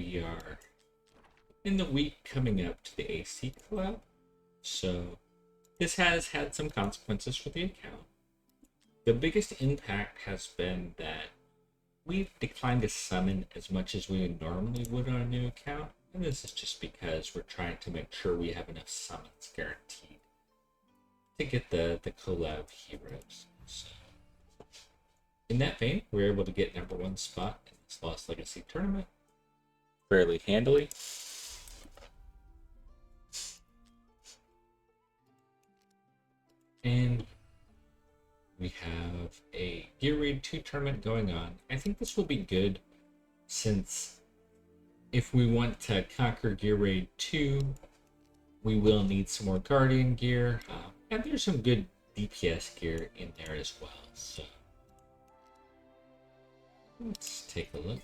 we are in the week coming up to the AC collab. So this has had some consequences for the account. The biggest impact has been that we've declined to summon as much as we normally would on a new account. And this is just because we're trying to make sure we have enough summons guaranteed to get the collab heroes. So, in that vein, we were able to get #1 spot in this Lost Legacy tournament fairly handily. And we have a Gear Raid 2 tournament going on. I think this will be good since if we want to conquer Gear Raid 2, we will need some more Guardian gear. And there's some good DPS gear in there as well. So let's take a look.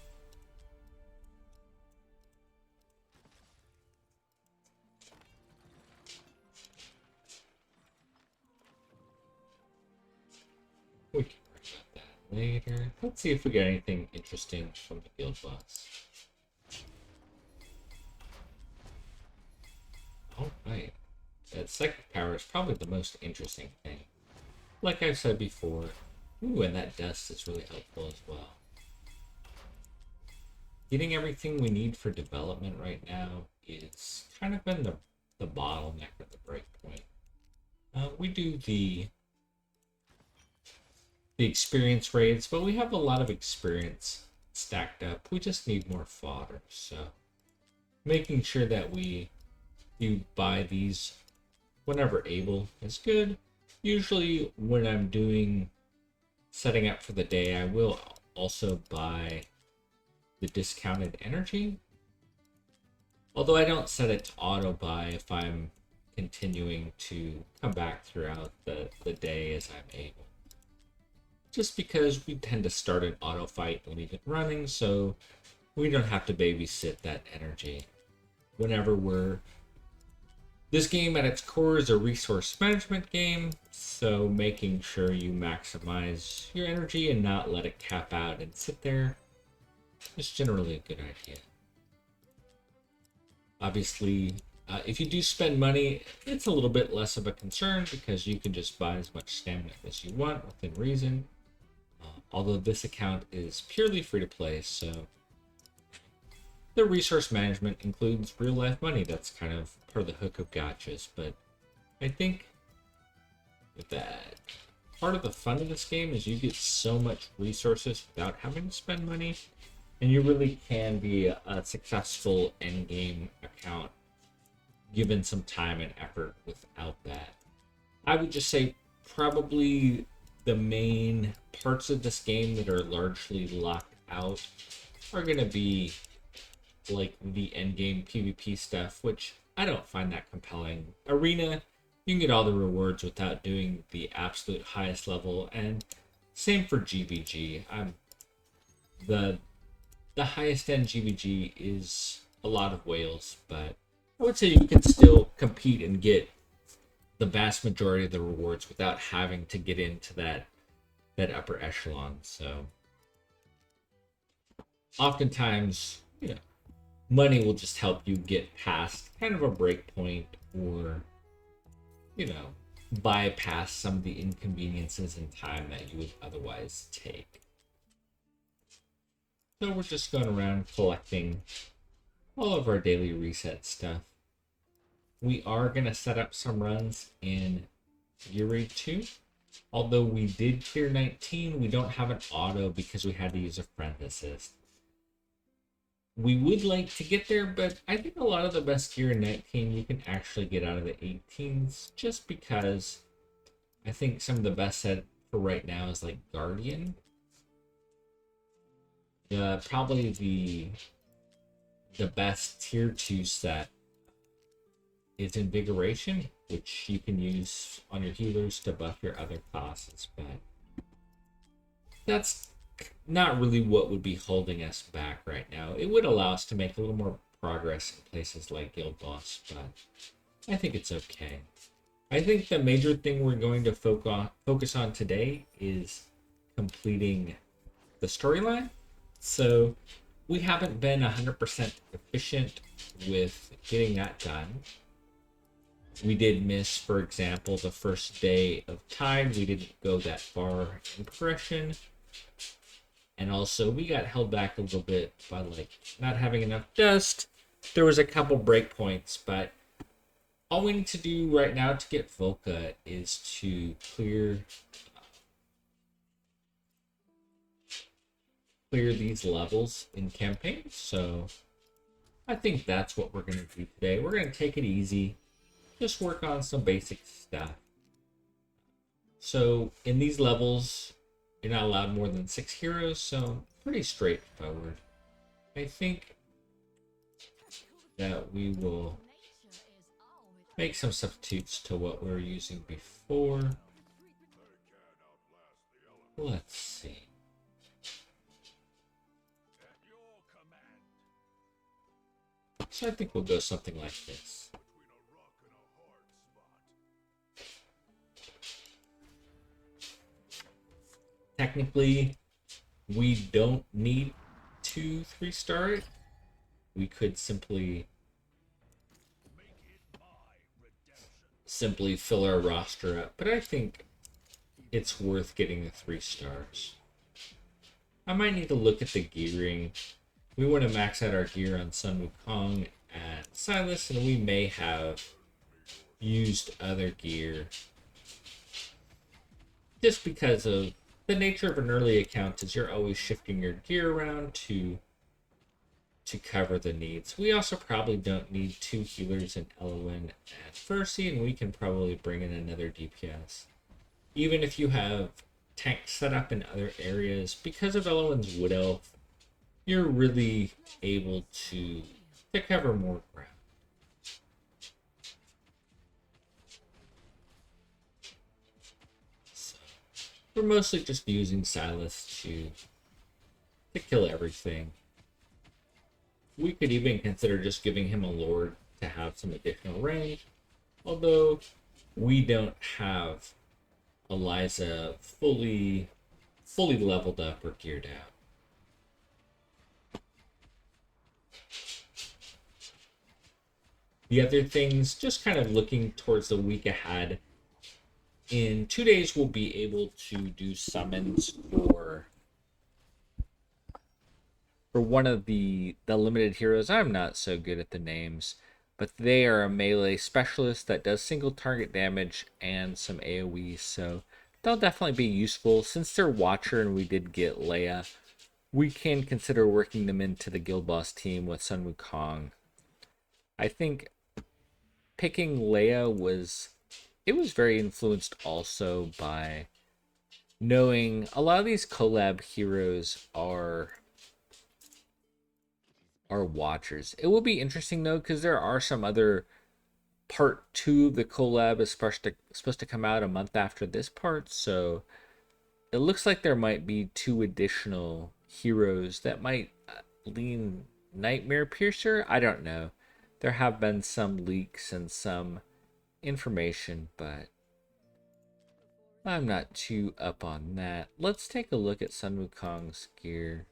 We can worry about that later. Let's see if we get anything interesting from the guild boss. Alright. That psychic power is probably the most interesting thing. Like I've said before, ooh, and that dust is really helpful as well. Getting everything we need for development right now is kind of been the bottleneck or the breakpoint. We do the experience raids, but we have a lot of experience stacked up. We just need more fodder, so making sure that you buy these whenever able is good. Usually when I'm doing setting up for the day, I will also buy the discounted energy. Although I don't set it to auto buy if I'm continuing to come back throughout the day as I'm able. Just because we tend to start an auto fight and leave it running, so we don't have to babysit that energy whenever we're... This game at its core is a resource management game, so making sure you maximize your energy and not let it cap out and sit there is generally a good idea. Obviously, if you do spend money, it's a little bit less of a concern because you can just buy as much stamina as you want within reason. Although this account is purely free to play, so the resource management includes real life money. That's kind of part of the hook of gachas, but I think that part of the fun of this game is you get so much resources without having to spend money, and you really can be a successful endgame account given some time and effort without that. I would just say probably the main parts of this game that are largely locked out are going to be like the endgame PvP stuff, which I don't find that compelling. Arena, you can get all the rewards without doing the absolute highest level, and same for GVG. The highest end GVG is a lot of whales, but I would say you can still compete and get the vast majority of the rewards without having to get into that upper echelon. So oftentimes, money will just help you get past kind of a break point, or bypass some of the inconveniences and time that you would otherwise take. So we're just going around collecting all of our daily reset stuff. We are going to set up some runs in Gear Raid 2. Although we did clear 19, we don't have an auto because we had to use a friend assist. We would like to get there, but I think a lot of the best gear in 19 you can actually get out of the 18s, just because I think some of the best set for right now is like Guardian. Probably the best tier 2 set is Invigoration, which you can use on your healers to buff your other classes, but that's not really what would be holding us back right now. It would allow us to make a little more progress in places like Guild Boss, but I think it's okay. I think the major thing we're going to focus on today is completing the storyline. So we haven't been 100% efficient with getting that done. We did miss, for example, the first day of Tide. We didn't go that far in progression. And also, we got held back a little bit by like not having enough dust. There was a couple breakpoints, but all we need to do right now to get Volka is to clear these levels in campaign. So I think that's what we're going to do today. We're going to take it easy, just work on some basic stuff. So in these levels, you're not allowed more than 6 heroes, so pretty straightforward. I think that we will make some substitutes to what we were using before. Let's see. So I think we'll go something like this. Technically, we don't need to 3-star it. We could simply fill our roster up, but I think it's worth getting the 3 stars. I might need to look at the gearing. We want to max out our gear on Sun Wukong and Silas, and we may have used other gear just because of the nature of an early account is you're always shifting your gear around to cover the needs. We also probably don't need 2 healers in Elwyn and Fercy, and we can probably bring in another DPS. Even if you have tanks set up in other areas, because of Elwyn's Wood Elf, you're really able to cover more ground. So, we're mostly just using Silas to kill everything. We could even consider just giving him a Lord to have some additional range, although we don't have Eliza fully leveled up or geared out. The other things, just kind of looking towards the week ahead. In 2 days, we'll be able to do summons for one of the limited heroes. I'm not so good at the names, but they are a melee specialist that does single target damage and some AoE, so they'll definitely be useful. Since they're Watcher and we did get Leia, we can consider working them into the Guild Boss team with Sun Wukong. I think picking Leia was very influenced also by knowing a lot of these collab heroes are Watchers. It will be interesting though, because there are some other part 2 of the collab is supposed to come out a month after this part, so it looks like there might be 2 additional heroes that might lean Nightmare Piercer. I don't know. There have been some leaks and some information, but I'm not too up on that. Let's take a look at Sun Wukong's gear.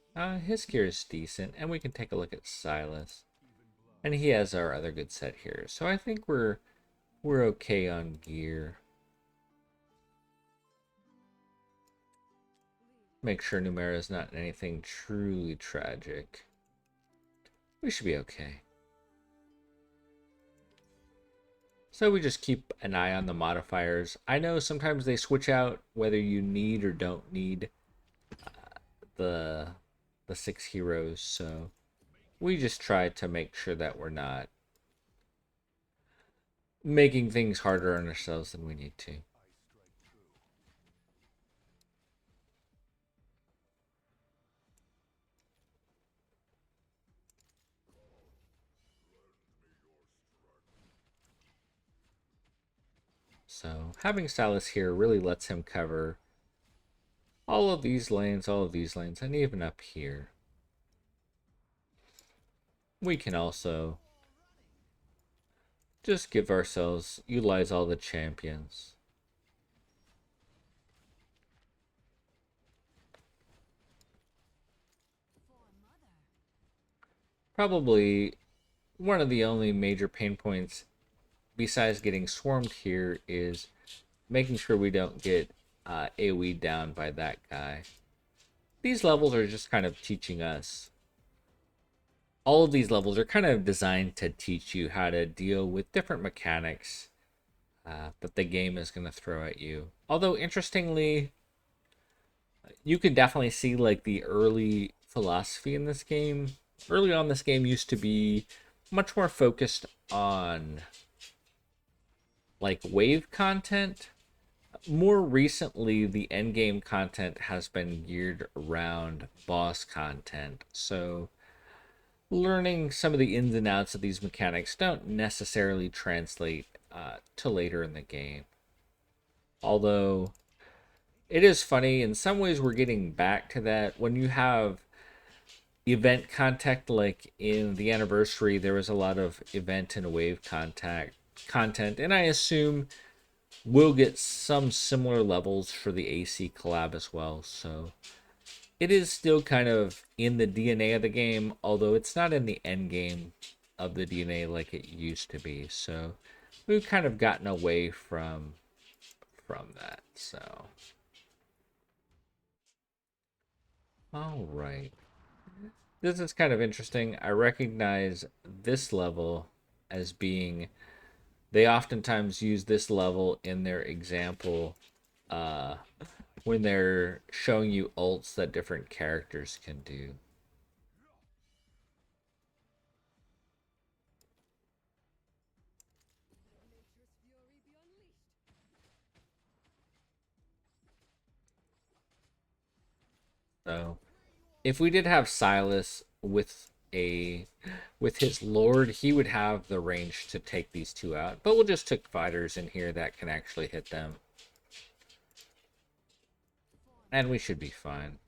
His gear is decent, and we can take a look at Silas. And he has our other good set here. So I think we're okay on gear. Make sure Numera's not anything truly tragic. We should be okay. So we just keep an eye on the modifiers. I know sometimes they switch out whether you need or don't need the 6 heroes, so we just try to make sure that we're not making things harder on ourselves than we need to. So having Silas here really lets him cover all of these lanes, and even up here. We can also just give ourselves, utilize all the champions. Probably one of the only major pain points besides getting swarmed here is making sure we don't get AoE down by that guy. These levels are just kind of teaching us. All of these levels are kind of designed to teach you how to deal with different mechanics that the game is going to throw at you. Although, interestingly, you can definitely see like the early philosophy in this game. Early on, this game used to be much more focused on like wave content. More recently, the end game content has been geared around boss content. So learning some of the ins and outs of these mechanics don't necessarily translate to later in the game. Although it is funny, in some ways we're getting back to that. When you have event contact, like in the anniversary, there was a lot of event and wave content, and I assume we'll get some similar levels for the AC collab as well. So it is still kind of in the DNA of the game, although it's not in the end game of the DNA like it used to be. So we've kind of gotten away from that. So all right, this is kind of interesting. I recognize this level as being, they oftentimes use this level in their example when they're showing you ults that different characters can do. So if we did have Silas with his Lord, he would have the range to take these two out. But we'll just take fighters in here that can actually hit them. And we should be fine.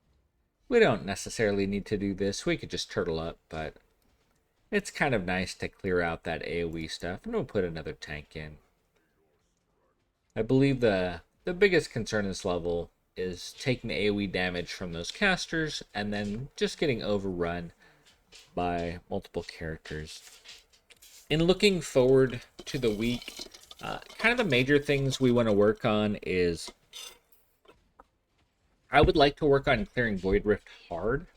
We don't necessarily need to do this. We could just turtle up, but it's kind of nice to clear out that AoE stuff. And we'll put another tank in. I believe the biggest concern in this level is taking AoE damage from those casters and then just getting overrun by multiple characters. In looking forward to the week, kind of the major things we want to work on is I would like to work on clearing Void Rift hard.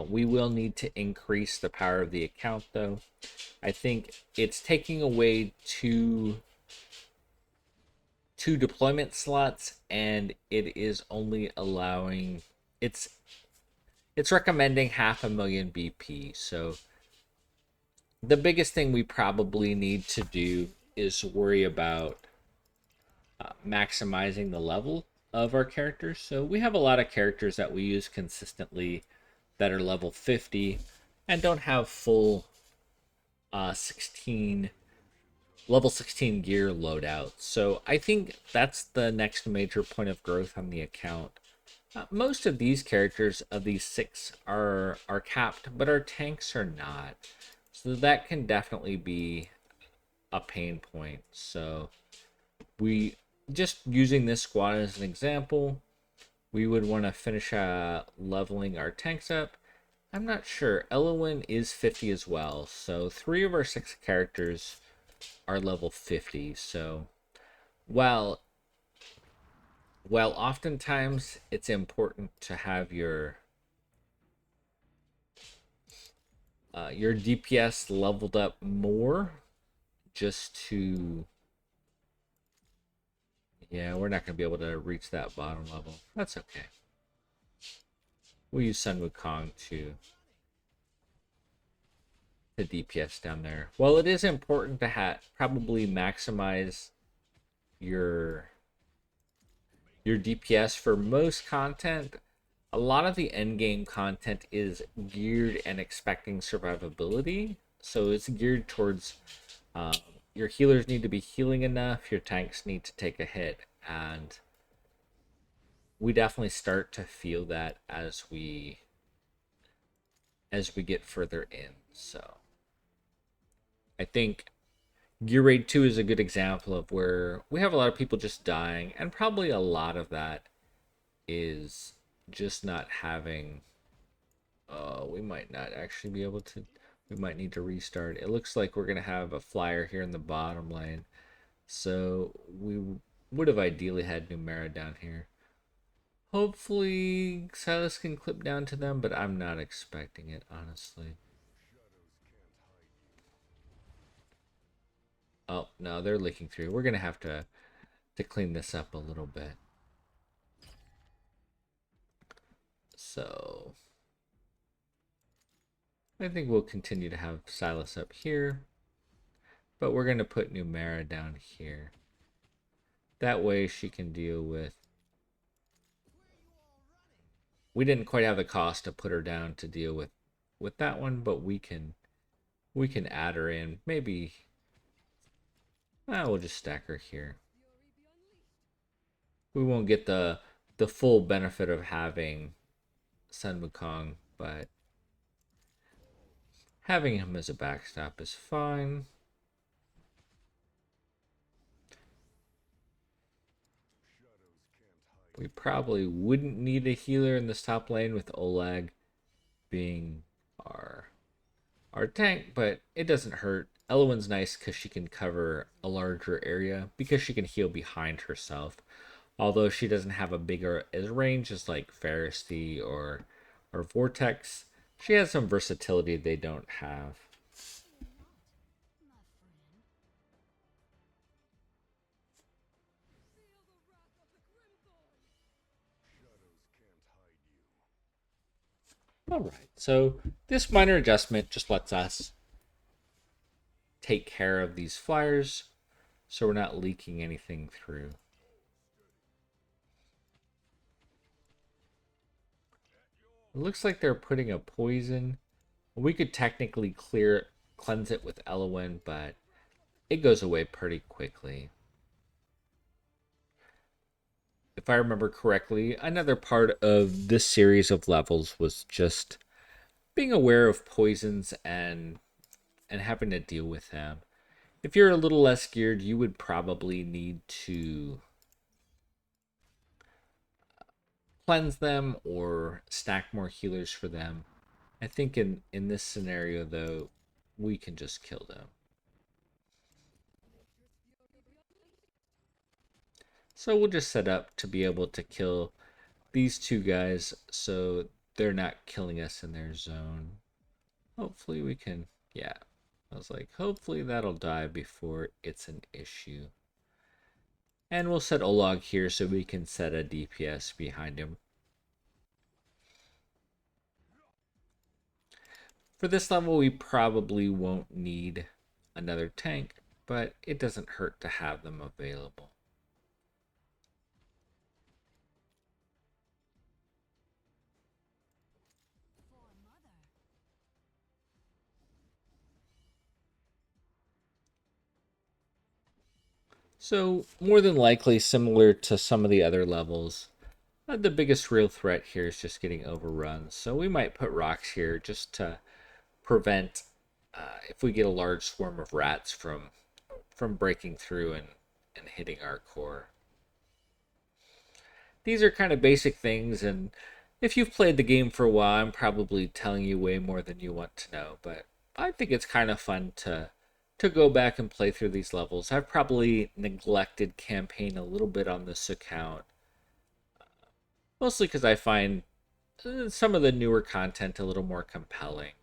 We will need to increase the power of the account, though. I think it's taking away two deployment slots, and it is only allowing it's recommending 500,000 BP. So the biggest thing we probably need to do is worry about maximizing the level of our characters. So we have a lot of characters that we use consistently that are level 50 and don't have full level 16 gear loadout. So I think that's the next major point of growth on the account. Most of these characters of these 6 are capped, but our tanks are not. So that can definitely be a pain point. So we, just using this squad as an example, we would want to finish leveling our tanks up. I'm not sure. Elowin is 50 as well. So 3 of our 6 characters are level 50. So while oftentimes it's important to have your DPS leveled up more, just to, yeah, we're not going to be able to reach that bottom level. That's okay. We'll use Sun Wukong to DPS down there. Well, it is important to probably maximize your DPS for most content. A lot of the end game content is geared and expecting survivability, so it's geared towards your healers need to be healing enough, your tanks need to take a hit, and we definitely start to feel that as we get further in. So I think Gear Raid 2 is a good example of where we have a lot of people just dying, and probably a lot of that is just not having We might not actually be able to. We might need to restart. It looks like we're going to have a flyer here in the bottom lane. So we would have ideally had Numera down here. Hopefully Silas can clip down to them, but I'm not expecting it, honestly. Oh, no, they're leaking through. We're going to have to clean this up a little bit. So I think we'll continue to have Silas up here, but we're going to put Numera down here. That way she can deal with... We didn't quite have the cost to put her down to deal with that one, but we can add her in. Maybe we'll just stack her here. We won't get the full benefit of having Sun Wukong, but having him as a backstop is fine. We probably wouldn't need a healer in this top lane with Oleg being our tank, but it doesn't hurt. Elowen's nice because she can cover a larger area because she can heal behind herself. Although she doesn't have a bigger as range as like Pharisee or Vortex, she has some versatility they don't have. Alright, so this minor adjustment just lets us take care of these flyers so we're not leaking anything through. It looks like they're putting a poison. We could technically cleanse it with Elowen, but it goes away pretty quickly. If I remember correctly, another part of this series of levels was just being aware of poisons and having to deal with them. If you're a little less geared, you would probably need to cleanse them or stack more healers for them. I think in this scenario, though, we can just kill them. So we'll just set up to be able to kill these two guys so they're not killing us in their zone. Hopefully we can, yeah. I was like, hopefully that'll die before it's an issue. And we'll set Oleg here so we can set a DPS behind him. For this level, we probably won't need another tank, but it doesn't hurt to have them available. So, more than likely, similar to some of the other levels, the biggest real threat here is just getting overrun. So we might put rocks here just to prevent if we get a large swarm of rats from breaking through and hitting our core. These are kind of basic things, and if you've played the game for a while, I'm probably telling you way more than you want to know, but I think it's kind of fun to go back and play through these levels. I've probably neglected campaign a little bit on this account, mostly because I find some of the newer content a little more compelling.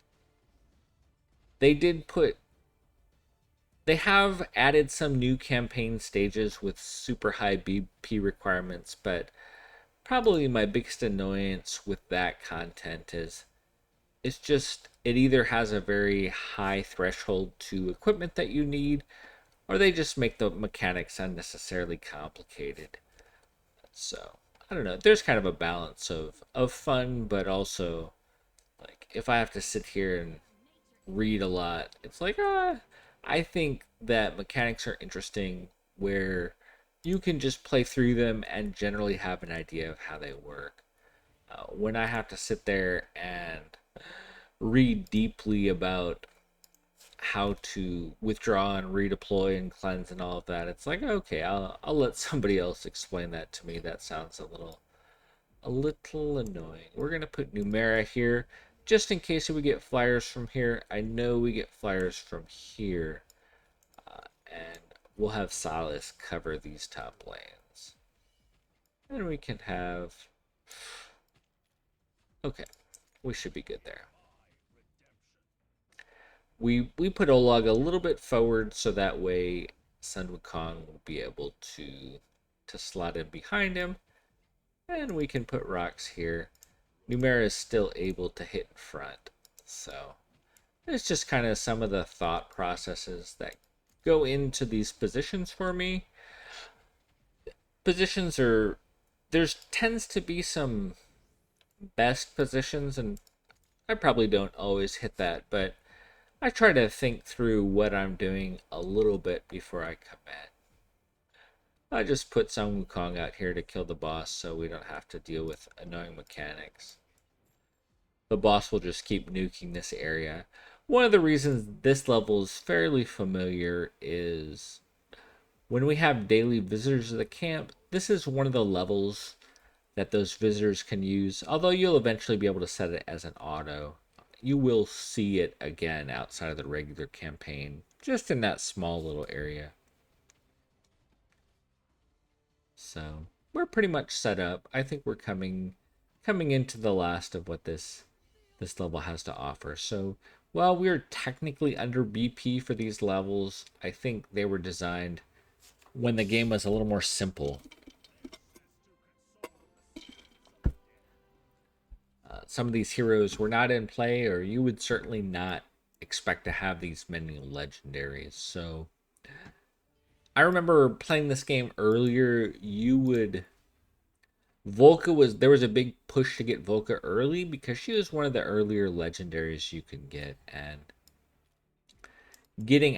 They have added some new campaign stages with super high BP requirements, but probably my biggest annoyance with that content is it's just it either has a very high threshold to equipment that you need, or they just make the mechanics unnecessarily complicated. So I don't know. There's kind of a balance of fun, but also like if I have to sit here and read a lot, it's like I think that mechanics are interesting where you can just play through them and generally have an idea of how they work. When I have to sit there and read deeply about how to withdraw and redeploy and cleanse and all of that, it's like, okay, I'll let somebody else explain that to me. That sounds a little annoying. We're gonna put Numera here just in case we get flyers from here, I know we get flyers from here. And we'll have Silas cover these top lanes. And we can have... Okay, we should be good there. We put Olag a little bit forward so that way Sun Wukong will be able to slot in behind him. And we can put rocks here. Numera is still able to hit in front. So it's just kind of some of the thought processes that go into these positions for me. Positions are... There's tends to be some best positions, and I probably don't always hit that, but I try to think through what I'm doing a little bit before I commit. I just put Sun Wukong out here to kill the boss so we don't have to deal with annoying mechanics. The boss will just keep nuking this area. One of the reasons this level is fairly familiar is when we have daily visitors to the camp, this is one of the levels that those visitors can use, although you'll eventually be able to set it as an auto. You will see it again outside of the regular campaign, just in that small little area. So we're pretty much set up. I think we're coming into the last of what this level has to offer. So while we're technically under BP for these levels, I think they were designed when the game was a little more simple. Some of these heroes were not in play, or you would certainly not expect to have these many legendaries. So I remember playing this game earlier. There was a big push to get Volka early because she was one of the earlier legendaries you could get, and getting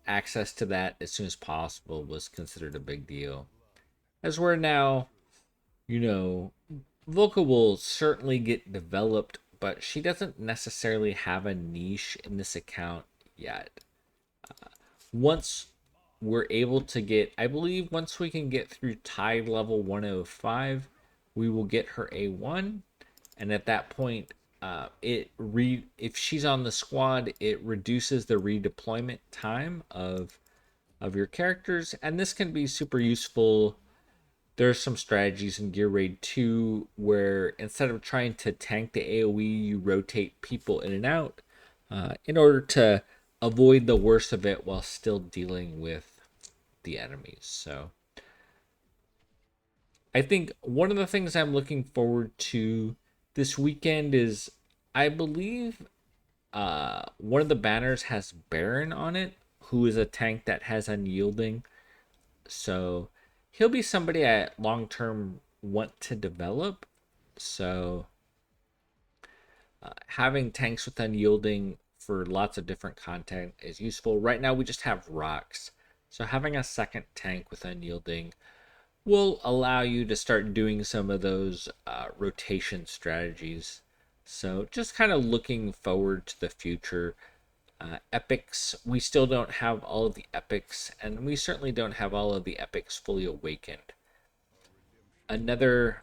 access to that as soon as possible was considered a big deal. As we're now, Volka will certainly get developed, but she doesn't necessarily have a niche in this account yet. Once we're able to get, I believe once we can get through tide level 105, we will get her A1, and at that point, if she's on the squad, it reduces the redeployment time of your characters, and this can be super useful. There's some strategies in Gear Raid 2 where instead of trying to tank the AoE, you rotate people in and out in order to avoid the worst of it while still dealing with the enemies. So I think one of the things I'm looking forward to this weekend is, I believe one of the banners has Baron on it, who is a tank that has unyielding. So he'll be somebody I long term want to develop. So having tanks with unyielding for lots of different content is useful. Right now we just have rocks. So having a second tank with unyielding will allow you to start doing some of those rotation strategies. So just kind of looking forward to the future. Epics, we still don't have all of the epics, and we certainly don't have all of the epics fully awakened. Another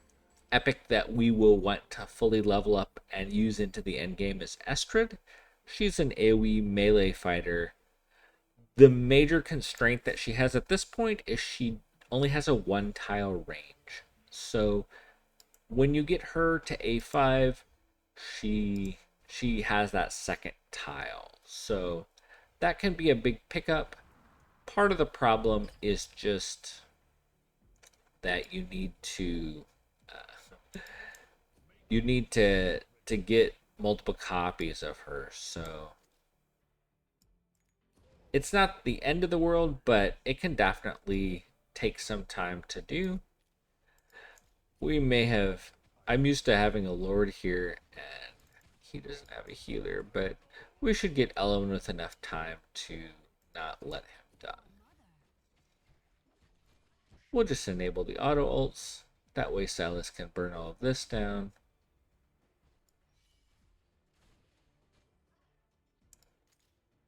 epic that we will want to fully level up and use into the end game is Estrid. She's an AoE melee fighter. The major constraint that she has at this point is she only has a 1 tile range. So when you get her to A5, she has that second tile. So that can be a big pickup. Part of the problem is just that you need to get multiple copies of her. So it's not the end of the world, but it can definitely take some time to do. I'm used to having a Lord here, and he doesn't have a healer, but we should get Ellen with enough time to not let him die. We'll just enable the auto ults. That way Silas can burn all of this down.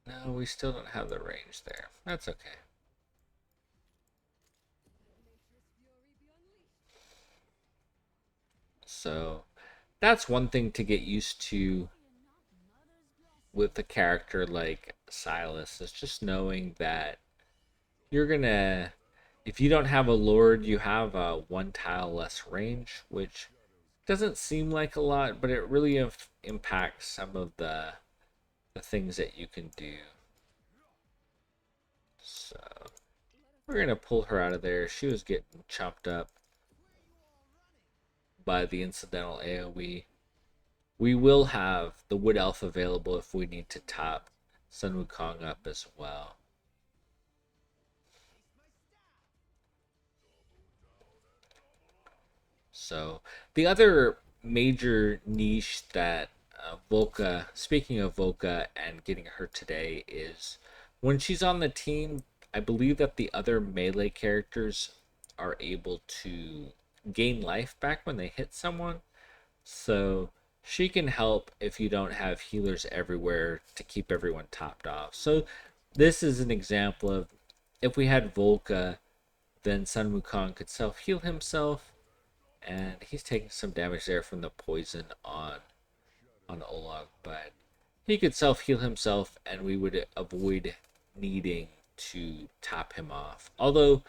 No, we still don't have the range there. That's okay. So that's one thing to get used to with a character like Silas is just knowing that you're gonna, if you don't have a Lord, you have a one tile less range, which doesn't seem like a lot, but it really impacts some of the things that you can do. So we're gonna pull her out of there. She was getting chopped up by the incidental AoE. We will have the Wood Elf available if we need to top Sun Wukong up as well. So the other major niche that Volka, speaking of Volka and getting her today, is when she's on the team, I believe that the other melee characters are able to gain life back when they hit someone. So she can help if you don't have healers everywhere to keep everyone topped off. So this is an example of if we had Volka, then Sun Wukong could self-heal himself, and he's taking some damage there from the poison on Olog, but he could self-heal himself and we would avoid needing to top him off. Although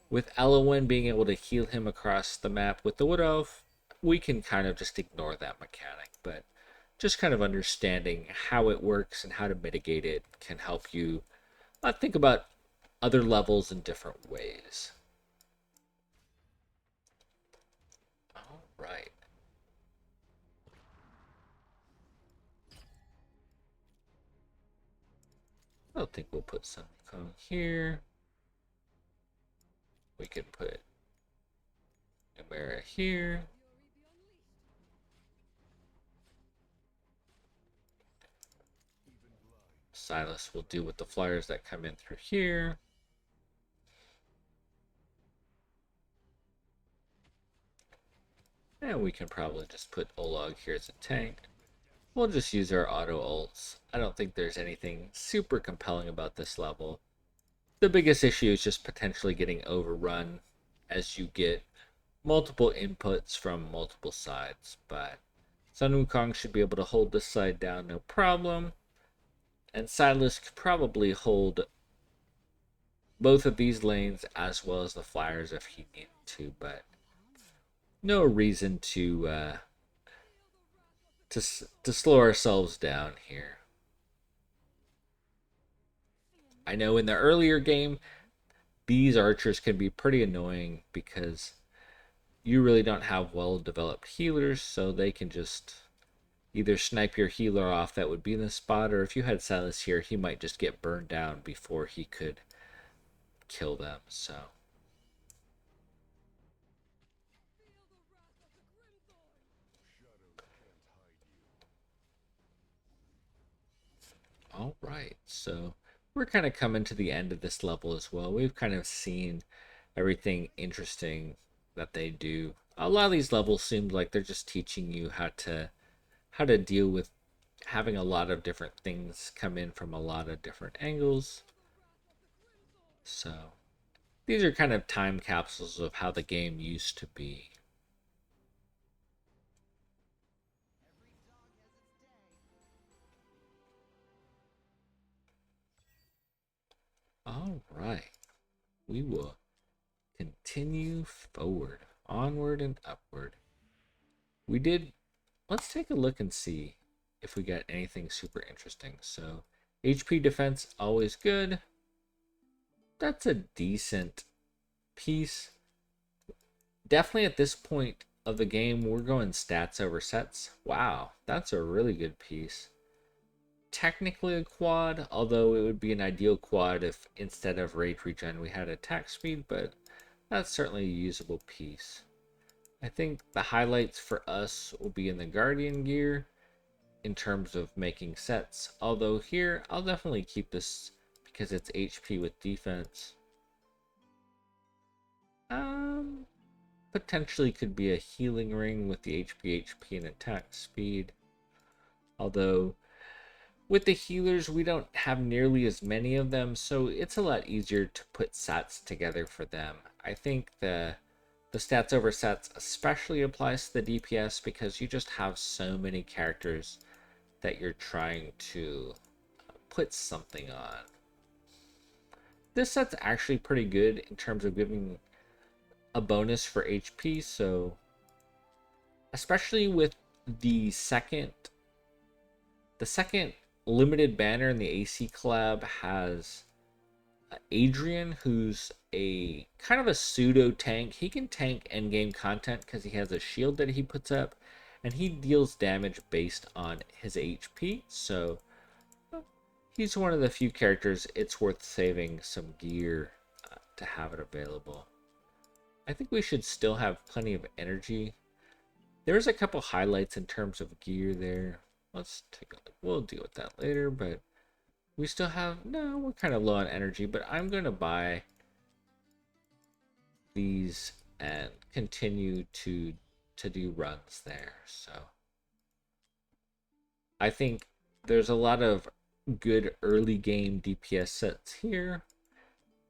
with Elowen being able to heal him across the map with the Wood Elf, we can kind of just ignore that mechanic, but just kind of understanding how it works and how to mitigate it can help you think about other levels in different ways. All right. I don't think we'll put Sun Wukong here. We can put Numera here. Silas will deal with the flyers that come in through here. And we can probably just put Olog here as a tank. We'll just use our auto ults. I don't think there's anything super compelling about this level. The biggest issue is just potentially getting overrun as you get multiple inputs from multiple sides. But Sun Wukong should be able to hold this side down no problem. And Silas could probably hold both of these lanes as well as the flyers if he needed to, but no reason to slow ourselves down here. I know in the earlier game, these archers can be pretty annoying because you really don't have well-developed healers, so they can just either snipe your healer off that would be in the spot, or if you had Silas here, he might just get burned down before he could kill them. So all right, so we're kind of coming to the end of this level as well. We've kind of seen everything interesting that they do. A lot of these levels seem like they're just teaching you how to deal with having a lot of different things come in from a lot of different angles. So these are kind of time capsules of how the game used to be. All right, we will continue forward, onward and upward. Let's take a look and see if we got anything super interesting. So HP defense, always good. That's a decent piece. Definitely at this point of the game, we're going stats over sets. Wow, that's a really good piece. Technically a quad, although it would be an ideal quad if instead of rage regen we had attack speed, but that's certainly a usable piece. I think the highlights for us will be in the Guardian gear in terms of making sets, although here I'll definitely keep this because it's HP with defense. Potentially could be a healing ring with the HP and attack speed, although with the healers, we don't have nearly as many of them, so it's a lot easier to put sets together for them. I think the stats over sets especially applies to the DPS because you just have so many characters that you're trying to put something on. This set's actually pretty good in terms of giving a bonus for HP, so especially with the second limited banner in the AC collab has Adrian, who's a kind of a pseudo tank. He can tank endgame content because he has a shield that he puts up, and he deals damage based on his HP. So he's one of the few characters it's worth saving some gear to have it available. I think we should still have plenty of energy. There's a couple highlights in terms of gear there. Let's take a look. We'll deal with that later, but we still have, no, we're kind of low on energy, but I'm going to buy these and continue to do runs there. So I think there's a lot of good early game DPS sets here,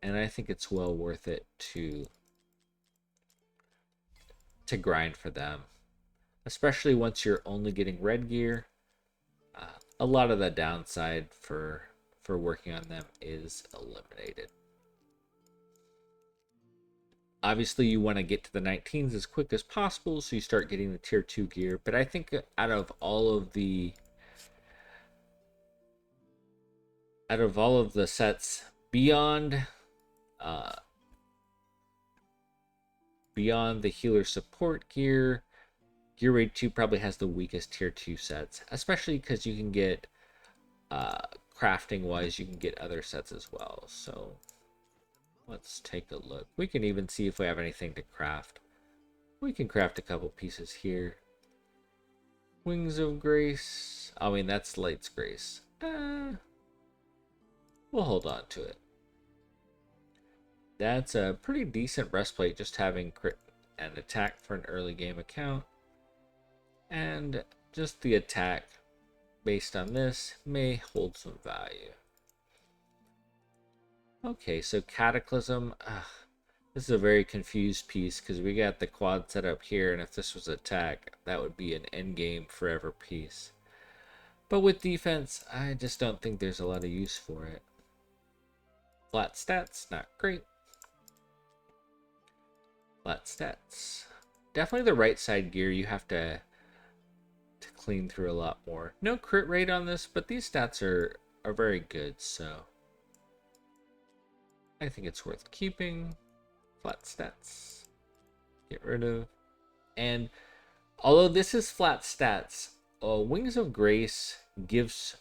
and I think it's well worth it to grind for them, especially once you're only getting red gear. A lot of the downside for working on them is eliminated. Obviously, you want to get to the 19s as quick as possible, so you start getting the tier 2 gear. But I think out of all of the sets beyond the healer support gear, Gear Raid 2 probably has the weakest tier 2 sets, especially because you can get crafting wise, you can get other sets as well. So let's take a look. We can even see if we have anything to craft. We can craft a couple pieces here. Wings of Grace. I mean, that's Light's Grace. We'll hold on to it. That's a pretty decent breastplate, just having crit and attack for an early game account. And just the attack based on this may hold some value. Okay, so Cataclysm. This is a very confused piece because we got the quad set up here, and if this was attack, that would be an endgame forever piece. But with defense, I just don't think there's a lot of use for it. Flat stats, not great. Flat stats. Definitely the right side gear you have to clean through a lot more. No crit rate on this, but these stats are very good, so I think it's worth keeping. Flat stats. Get rid of. And although this is flat stats, Wings of Grace gives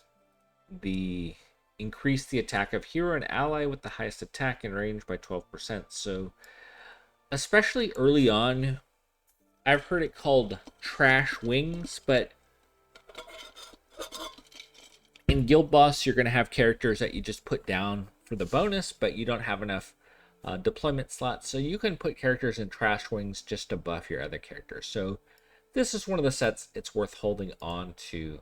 increase the attack of hero and ally with the highest attack and range by 12%. So especially early on, I've heard it called trash wings, but in Guild Boss, you're going to have characters that you just put down for the bonus, but you don't have enough deployment slots, so you can put characters in trash wings just to buff your other characters. So this is one of the sets it's worth holding on to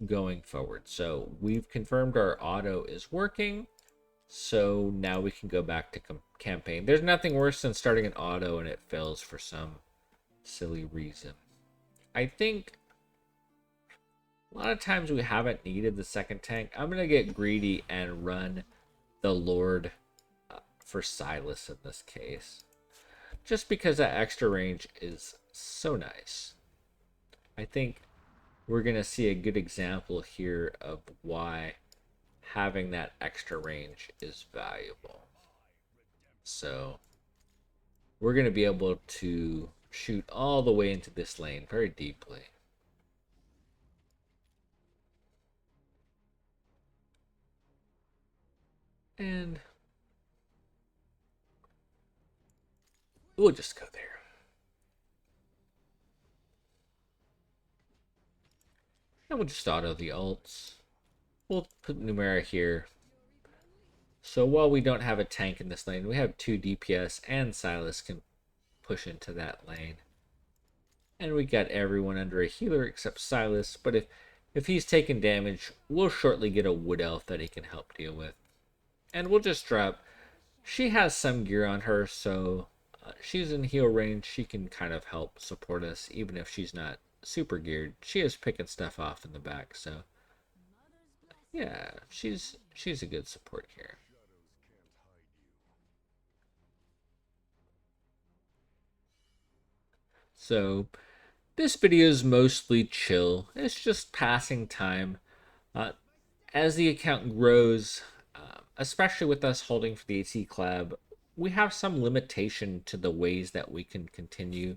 going forward. So we've confirmed our auto is working, so now we can go back to campaign. There's nothing worse than starting an auto and it fails for some silly reason. I think a lot of times we haven't needed the second tank. I'm going to get greedy and run the Lord for Silas in this case, just because that extra range is so nice. I think we're going to see a good example here of why having that extra range is valuable. So we're going to be able to shoot all the way into this lane very deeply. And we'll just go there. And we'll just auto the ults. We'll put Numera here. So while we don't have a tank in this lane, we have 2 DPS and Silas can push into that lane. And we got everyone under a healer except Silas. But if he's taking damage, we'll shortly get a Wood Elf that he can help deal with. And we'll just drop. She has some gear on her, so she's in heal range. She can kind of help support us, even if she's not super geared. She is picking stuff off in the back, so yeah, she's a good support here. So this video is mostly chill. It's just passing time. Uh, as the account grows, especially with us holding for the AC Club, we have some limitation to the ways that we can continue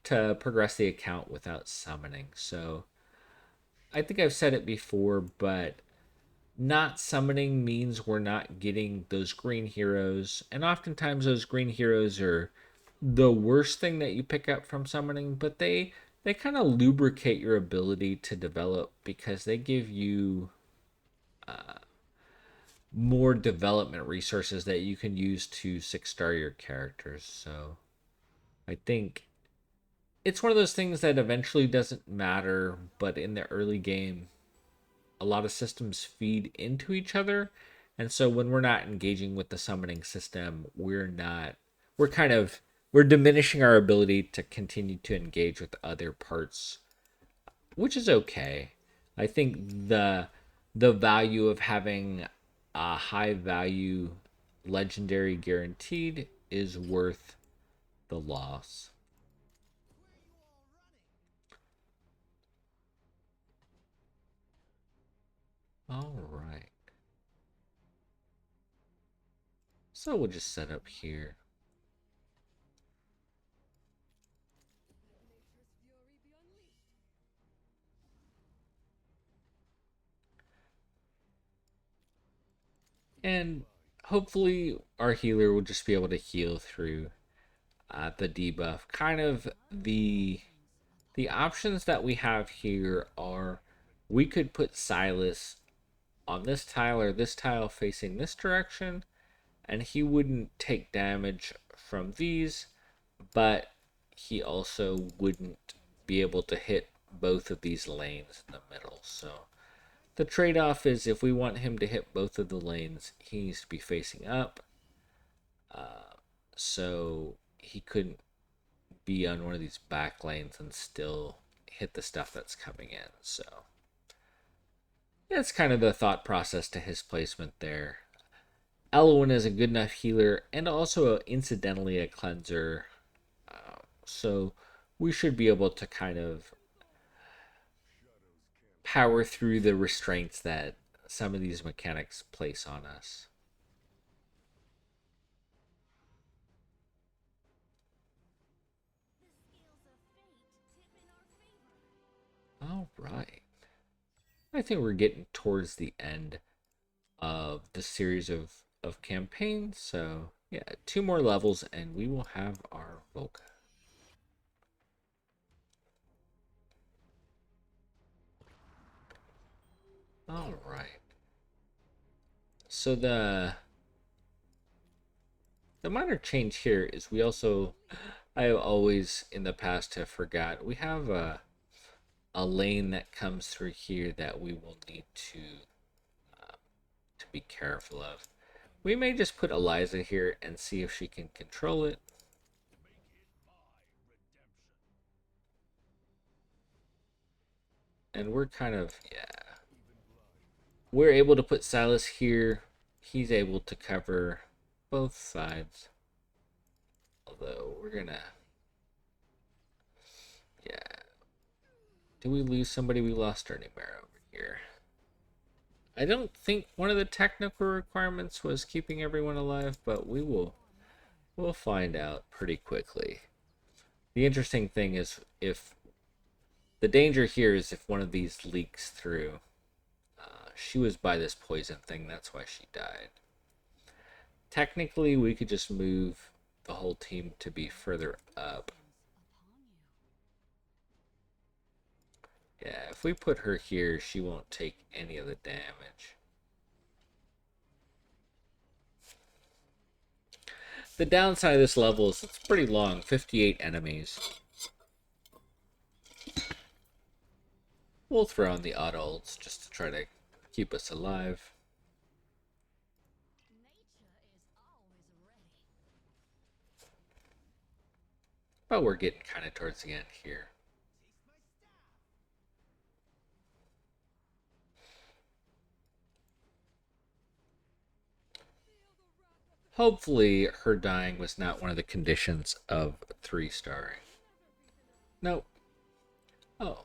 to progress the account without summoning. So I think I've said it before, but not summoning means we're not getting those green heroes. And oftentimes those green heroes are the worst thing that you pick up from summoning, but they kind of lubricate your ability to develop because they give you more development resources that you can use to 6-star your characters. So I think it's one of those things that eventually doesn't matter, but in the early game, a lot of systems feed into each other. And so when we're not engaging with the summoning system, we're diminishing our ability to continue to engage with other parts, which is okay. I think the value of having a high value legendary guaranteed is worth the loss. All right. So we'll just set up here. And hopefully our healer will just be able to heal through the debuff. Kind of the options that we have here are we could put Silas on this tile or this tile facing this direction, and he wouldn't take damage from these, but he also wouldn't be able to hit both of these lanes in the middle. So the trade-off is if we want him to hit both of the lanes, he needs to be facing up. So he couldn't be on one of these back lanes and still hit the stuff that's coming in. So that's kind of the thought process to his placement there. Elwyn is a good enough healer and also incidentally a cleanser. So we should be able to kind of power through the restraints that some of these mechanics place on us. All right. I think we're getting towards the end of the series of campaigns. So yeah, 2 more levels and we will have our Volka. All right. So the minor change here is we also, I always in the past have forgot, we have a lane that comes through here that we will need to be careful of. We may just put Eliza here and see if she can control it. And we're kind of, yeah. We're able to put Silas here. He's able to cover both sides. Although we're gonna, yeah. Do we lose somebody? We lost our Numero over here. I don't think one of the technical requirements was keeping everyone alive, but we'll find out pretty quickly. The interesting thing is if the danger here is if one of these leaks through. She was by this poison thing, that's why she died. Technically, we could just move the whole team to be further up. Yeah, if we put her here, she won't take any of the damage. The downside of this level is it's pretty long, 58 enemies. We'll throw in the auto ults just to try to keep us alive. But we're getting kind of towards the end here. Hopefully her dying was not one of the conditions of 3-starring. Nope. Oh.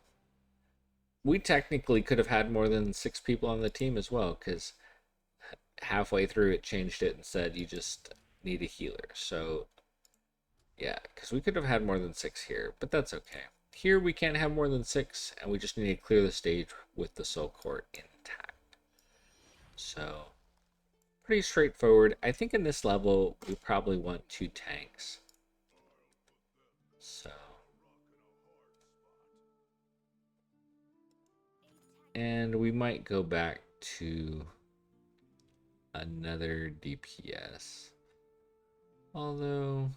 We technically could have had more than 6 people on the team as well, because halfway through it changed it and said you just need a healer. So yeah, because we could have had more than 6 here, but that's okay. Here we can't have more than 6, and we just need to clear the stage with the soul core intact. So pretty straightforward. I think in this level we probably want 2 tanks. So, and we might go back to another DPS. Although,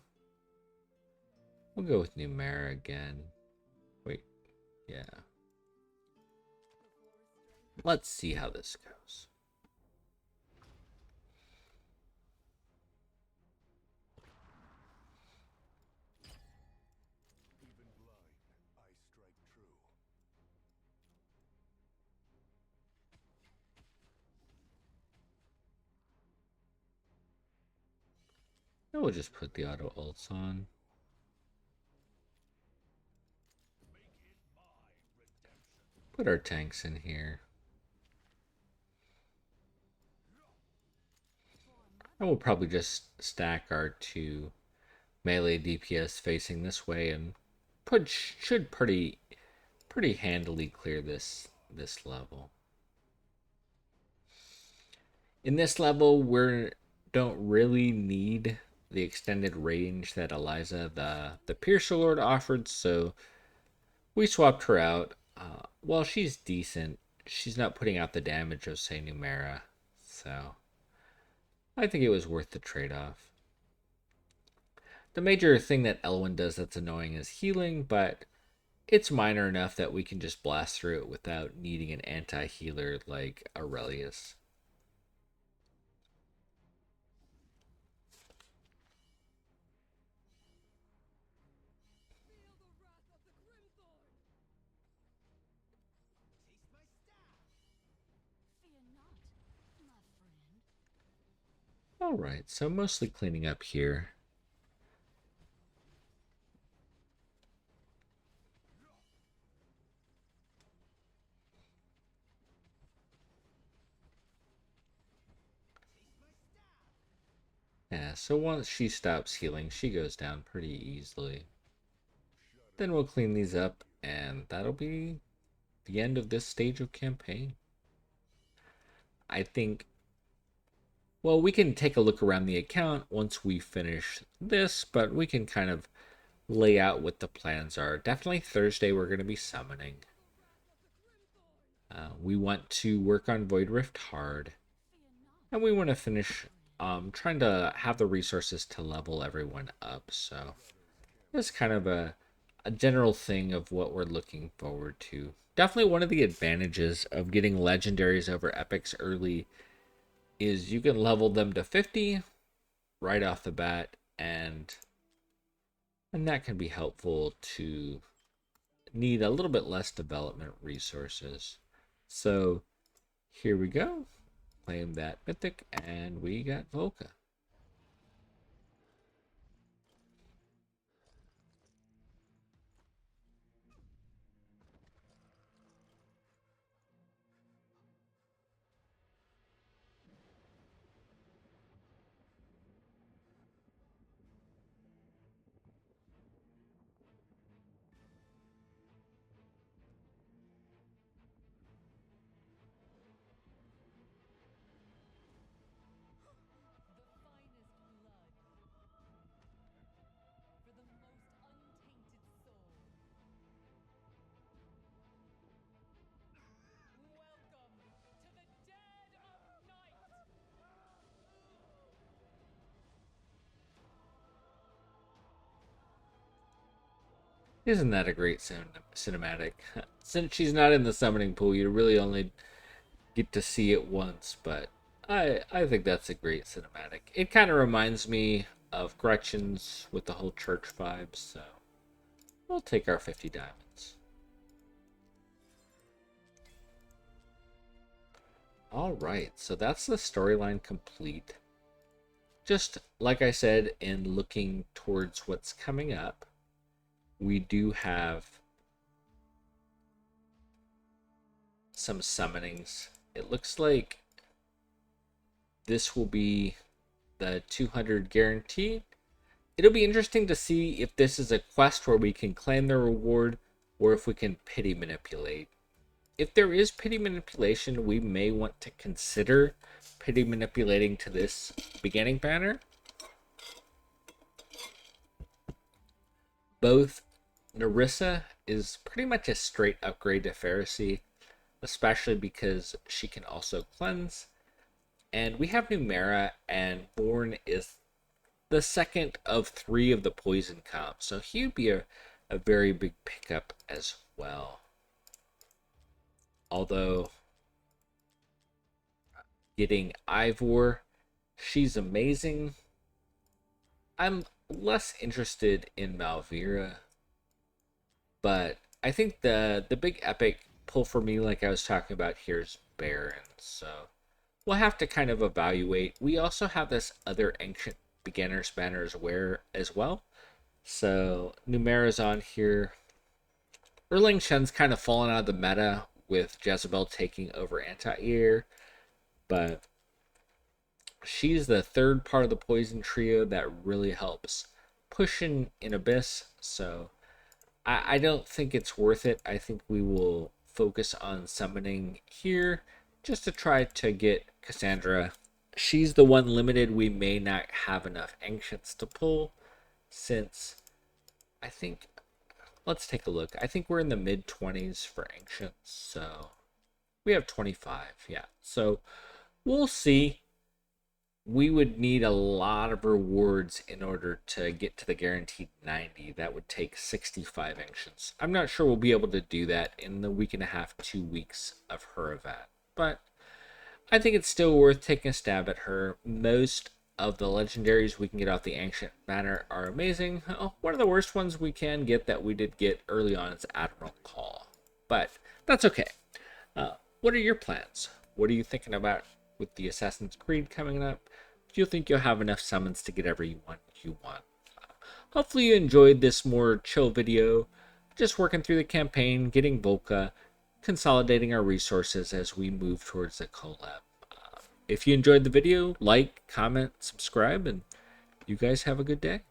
we'll go with Numera again. Wait, yeah. Let's see how this goes. And we'll just put the auto ults on. Put our tanks in here. And we'll probably just stack our 2 melee DPS facing this way and should pretty handily clear this level. In this level, we don't really need the extended range that Eliza, the Piercer Lord, offered, so we swapped her out. While she's decent, she's not putting out the damage of, say, Numera, so I think it was worth the trade-off. The major thing that Elwyn does that's annoying is healing, but it's minor enough that we can just blast through it without needing an anti-healer like Aurelius. Alright, so mostly cleaning up here. Yeah, so once she stops healing, she goes down pretty easily. Then we'll clean these up, and that'll be the end of this stage of campaign. I think, well, we can take a look around the account once we finish this, but we can kind of lay out what the plans are. Definitely Thursday we're going to be summoning. We want to work on Void Rift hard, and we want to finish trying to have the resources to level everyone up. So that's kind of a general thing of what we're looking forward to. Definitely one of the advantages of getting legendaries over epics early is you can level them to 50 right off the bat, and that can be helpful to need a little bit less development resources. So here we go. Claim that mythic, and we got Volka. Isn't that a great cinematic? Since she's not in the summoning pool, you really only get to see it once, but I think that's a great cinematic. It kind of reminds me of Gretchen's with the whole church vibes, so we'll take our 50 diamonds. Alright, so that's the storyline complete. just like I said, in looking towards what's coming up, we do have some summonings. It looks like this will be the 200 guaranteed. It'll be interesting to see if this is a quest where we can claim the reward or if we can pity manipulate. If there is pity manipulation, we may want to consider pity manipulating to this beginning banner. Both Narissa is pretty much a straight upgrade to Pharisee, especially because she can also cleanse. And we have Numera, and Born is the second of 3 of the poison comps, so he would be a very big pickup as well. Although getting Ivor, she's amazing. I'm less interested in Malvira, but I think the big epic pull for me, like I was talking about here, is Baron. So we'll have to kind of evaluate. We also have this other ancient beginner's banner as well. So Numera's on here. Erling Shen's kind of fallen out of the meta with Jezebel taking over anti-air, but she's the third part of the poison trio that really helps push in Abyss. So I don't think it's worth it. I think we will focus on summoning here just to try to get Cassandra. She's the one limited we may not have enough ancients to pull, since I think, let's take a look. I think we're in the mid 20s for ancients, so we have 25. Yeah, so we'll see. We would need a lot of rewards in order to get to the guaranteed 90. That would take 65 ancients. I'm not sure we'll be able to do that in the week and a half, 2 weeks of her event, but I think it's still worth taking a stab at her. Most of the legendaries we can get off the ancient banner are amazing. Oh, one of the worst ones we can get that we did get early on is Admiral Call, but that's okay. What are your plans? What are you thinking about with the Assassin's Creed coming up? Do you think you'll have enough summons to get everyone you want? Hopefully you enjoyed this more chill video, just working through the campaign, getting Volka, consolidating our resources as we move towards the collab. If you enjoyed the video, like, comment, subscribe, and you guys have a good day.